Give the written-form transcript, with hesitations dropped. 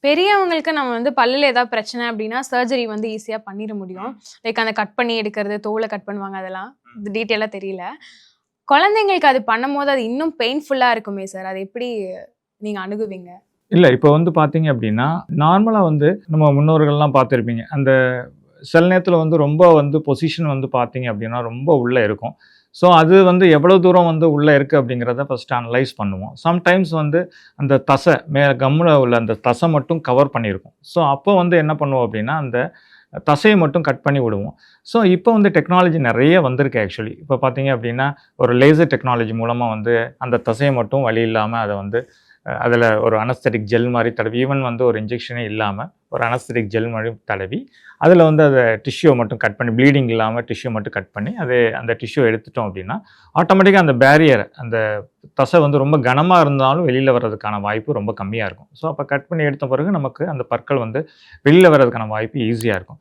பெரியவங்களுக்கு நம்ம வந்து பல்லுல ஏதாவது பிரச்சனை அப்படின்னா, சர்ஜரி வந்து ஈஸியா பண்ணிற முடியும். லைக் அந்த கட் பண்ணி எடுக்கிறது, தோல கட் பண்ணுவாங்க அதெல்லாம். டீட்டெயிலா தெரியல. குழந்தைங்களுக்கு அது பண்ணும்போது அது இன்னும் பெயின்ஃபுல்லா இருக்குமே சார். அத எப்படி நீங்க அணுகுவீங்க? இல்ல இப்ப வந்து பார்த்தீங்க அப்டின்னா, நார்மலா வந்து நம்ம முன்னோர்கள்லாம் பார்த்திருப்பீங்க. அந்த சில நேரத்தில வந்து ரொம்ப வந்து பொசிஷன் வந்து பார்த்தீங்க அப்டின்னா, ரொம்ப உள்ள இருக்கும். ஸோ அது வந்து எவ்வளோ தூரம் வந்து உள்ள இருக்கு அப்டிங்கிறத ஃபர்ஸ்ட் அனலைஸ் பண்ணுவோம். சம்டைம்ஸ் வந்து அந்த தசை கம்முல உள்ள அந்த தசை மட்டும் கவர் பண்ணியிருக்கும். ஸோ அப்போ வந்து என்ன பண்ணுவோம் அப்டின்னா, அந்த தசைய மட்டும் கட் பண்ணி விடுவோம். ஸோ இப்போ வந்து டெக்னாலஜி நெறைய வந்திருக்கு ஆக்சுவலி. இப்போ பார்த்தீங்க அப்டின்னா, ஒரு லேசர் டெக்னாலஜி மூலமா வந்து அந்த தசைய மட்டும் வலி இல்லாம அத வந்து அதில ஒரு அனஸ்தெடிக் ஜெல் மாரி தடவி ஈவன் வந்து ஒரு இன்ஜெக்ஷனே இல்லாம, ஒரு அனஸ்தெடிக் ஜெல் மாரி தடவி, அதில வந்து அத டிஷ்யூவ மட்டும் கட் பண்ணி ப்ளீடிங் இல்லாம டிஷ்யூ மட்டும் கட் பண்ணி, அந்த டிஷ்யூ எடுத்துட்டோம் அப்டின்னா, ஆட்டோமேட்டிக்கா அந்த பேரியர் அந்த தசை வந்து ரொம்ப கனமா இருந்தாலும் வெளில வர்றதுக்கான வாய்ப்பு ரொம்ப கம்மியா இருக்கும். ஸோ அப்ப கட் பண்ணி எடுத்த பிறகு நமக்கு அந்த பற்கள் வந்து வெளில வர்றதுக்கான வாய்ப்பு ஈஸியா இருக்கும்.